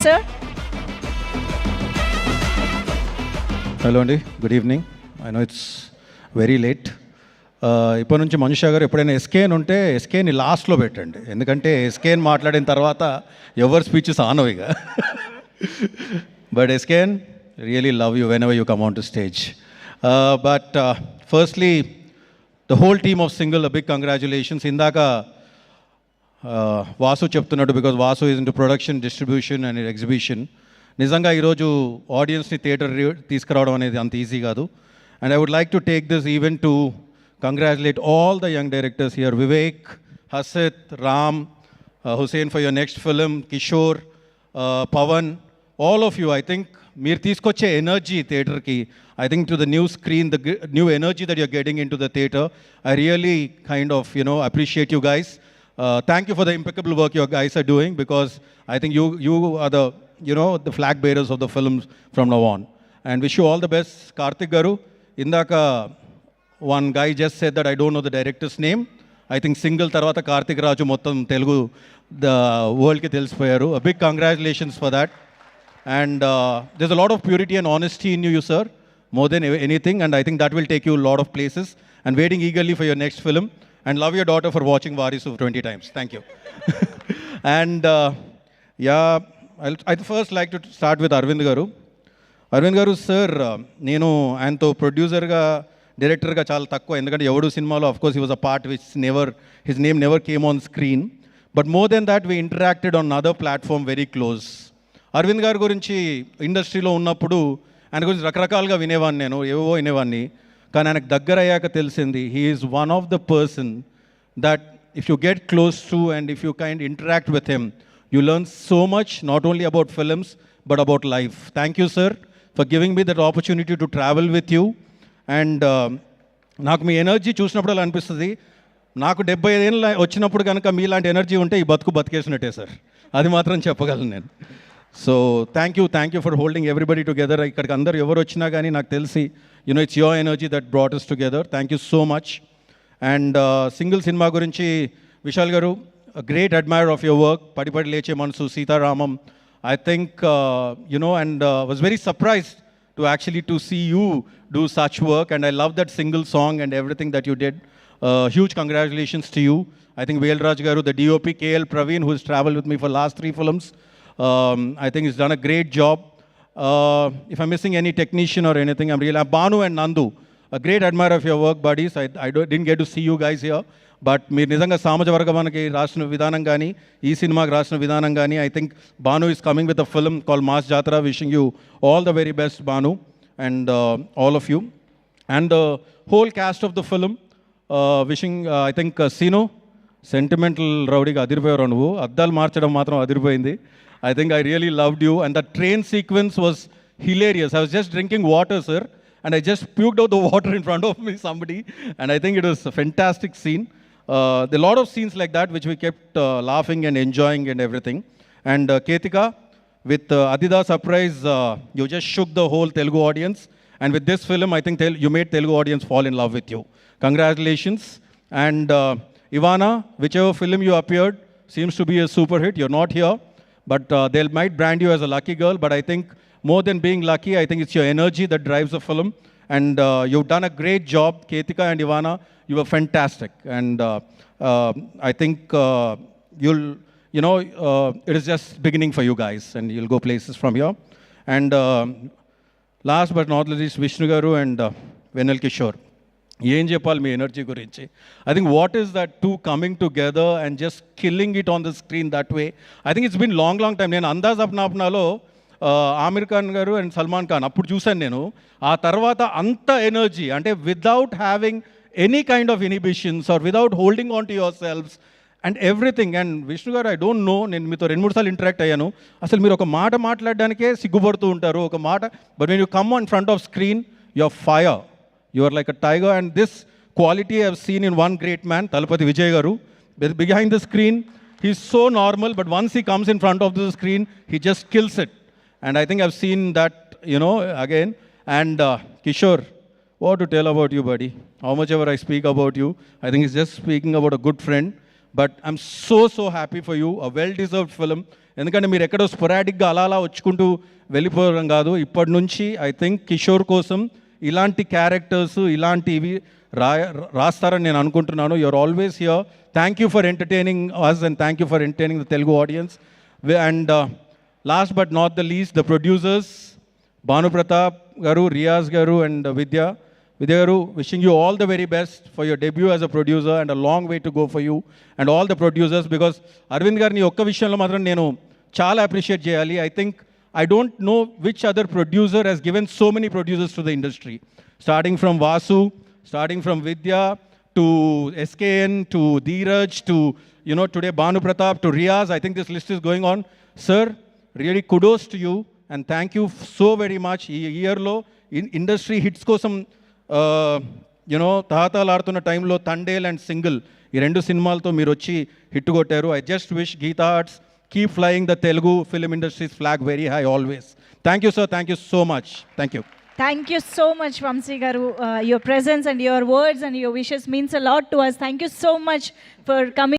sir. Hello అండి, good evening. I know it's very late. ఇప్పటి నుంచి మనుషా గారు ఎప్పుడైనా ఎస్కేన్ ఉంటే ఎస్కేని లాస్ట్లో పెట్టండి, ఎందుకంటే ఎస్కేన్ మాట్లాడిన తర్వాత ఎవరి స్పీచెస్ ఆనవు ఇక. బట్ ఎస్కేన్, really love you whenever you come on to stage. But firstly the whole team of single big congratulations. ఇందాక వాసు చెప్తున్నాడు, because Vasu is in to production, distribution and exhibition. నిజంగా ఈరోజు ఆడియన్స్ని థియేటర్ తీసుకురావడం అనేది అంత ఈజీ కాదు. And I would like to take this event to congratulate all the young directors here, Vivek, Hasith, Ram, Hussain for your next film, Kishore, Pawan, all of you. I think మీరు తీసుకొచ్చే energy థియేటర్కి, I think to the new screen, the new energy that you're getting into the theatre, I really kind of appreciate you guys. Thank you for the impeccable work you guys are doing, because I think you are the flag bearers of the films from now on, and wish you all the best. Karthik garu, indaka one guy just said that I don't know the director's name. I think single tarvata Karthik Raju mottam Telugu the world ki telisipoyaru. A big congratulations for that. And there's a lot of purity and honesty in you sir, more than anything, and I think that will take you a lot of places. And waiting eagerly for your next film. And love your daughter for watching Varisu 20 times. Thank you. And I'd first like to start with Arvind Garu. Arvind Garu sir, నేను ఆయనతో ప్రొడ్యూసర్గా, డైరెక్టర్గా చాలా తక్కువ, ఎందుకంటే ఎవడు సినిమాలో of course he was a part which his name never came on screen. But more than that we interacted on other platform very close. Aravind గారి గురించి ఇండస్ట్రీలో ఉన్నప్పుడు ఆయన గురించి రకరకాలుగా వినేవాడిని, నేను ఏవో వినేవాడిని. కానీ ఆయనకు దగ్గర అయ్యాక తెలిసింది, he is one of the person that if you get close to and if you kind interact with him, you learn so much, not only about films but about life. Thank you sir for giving me that opportunity to travel with you. And నాకు మీ energy చూసినప్పుడు అలా అనిపిస్తుంది, నాకు 75 ఏళ్ళు వచ్చినప్పుడు కనుక మీలాంటి energy ఉంటే ఈ బతికేసినట్టే సార్, అది మాత్రం చెప్పగలను నేను. So thank you for holding everybody together. ఇక్కడికి అందరూ ఎవరు వచ్చినా కానీ నాకు తెలిసి it's your energy that brought us together. Thank you so much. And single cinema గురించి Vishal garu, great admire of your work. Padi Leche Manasu, Sita Ramam, I think and was very surprised to actually to see you do such work, and I love that single song and everything that you did. Huge congratulations to you. I think Velraj garu, the DOP KL Praveen, who has traveled with me for last 3 films, I think he's done a great job. If I'm missing any technician or anything, I'm really... Banu and Nandu, a great admirer of your work, buddies. I didn't get to see you guys here, but మీరు నిజంగా సామాజ వర్గమానికి రాసిన విధానం కానీ, ఈ సినిమాకి రాసిన విధానం కానీ, I think Banu is coming with a film called Mass Jatra. Wishing you all the very best, Banu, and all of you. And the whole cast of the film, wishing, I think, Sino, sentimental రౌడీగా అదిరిపోయారు నువ్వు, అద్దాలు మార్చడం మాత్రం అదిరిపోయింది. I think I really loved you, and the train sequence was hilarious. I was just drinking water, sir, and I just puked out the water in front of me, somebody, and I think it was a fantastic scene. There are a lot of scenes like that which we kept laughing and enjoying and everything. And Ketika, with Adida surprise, you just shook the whole Telugu audience, and with this film, I think you made Telugu audience fall in love with you. Congratulations. And Ivana, whichever film you appeared, seems to be a super hit. You're not here, but they might brand you as a lucky girl, but I think more than being lucky, I think it's your energy that drives the film, and you've done a great job. Ketika and Ivana, you were fantastic, and I think it is just beginning for you guys, and you'll go places from here. And last but not least, Vishnu Garu and Venel Kishore. ఏం చెప్పాలి మీ energy గురించి? I think what is that two coming together and just killing it on the screen that way. I think it's been long time. నేను అందాజ్ అప్నాలో ఆమిర్ ఖాన్ గారు and Salman Khan అప్పుడు చూశాను నేను. ఆ తర్వాత అంత ఎనర్జీ, అంటే without having any kind of inhibitions or without holding on to yourselves and everything. And Vishnu garu, I don't know, నేను మీతో 2-3 సార్లు ఇంటరాక్ట్ అయ్యాను. అసలు మీరు ఒక మాట మాట్లాడడానికే సిగ్గుపడుతూ ఉంటారు, ఒక మాట. But when you come on front off screen, your fire. You are like a tiger, and this quality I have seen in one great man, Talapati Vijay Garu. Behind the screen, he's so normal, but once he comes in front of the screen, he just kills it. And I think I've seen that, again. And Kishore, what to tell about you, buddy? How much ever I speak about you, I think it's just speaking about a good friend. But I'm so happy for you. A well-deserved film. ఎందుకంటే మీరు ఎక్కడో స్పొరాడిక్గా అలా వచ్చుకుంటూ వెళ్ళిపోవడం కాదు. ఇప్పటి నుంచి I think Kishore కోసం ఇలాంటి క్యారెక్టర్స్ ఇలాంటివి రాస్తారని నేను అనుకుంటున్నాను. You're always here. Thank you for entertaining us and thank you for entertaining the Telugu audience. And last but not the least the producers Bhanu Pratap garu, Riyaz గారు అండ్ విద్య గారు, wishing you all the very best for your debut as a producer and a long way to go for you and all the producers, because Arvind గారిని ఒక్క విషయంలో మాత్రం నేను చాలా appreciate చేయాలి. I think I don't know which other producer has given so many producers to the industry, starting from Vasu, starting from Vidya to SKN to Dheeraj to today Bhanu Pratap to Riyaz. I think this list is going on. Sir, really kudos to you and thank you so very much. ఈ ఇయర్లో industry hits కోసం తాతాలాడుతున్న టైంలో Thandel and single ఈ 2 సినిమాలతో మీరు వచ్చి hit కొట్టారు. I just wish Geetha Arts keep flying the Telugu film industries flag very high always. Thank you sir, thank you so much. Thank you. Thank you so much, Vamsi Garu. Your presence and your words and your wishes means a lot to us. Thank you so much for coming.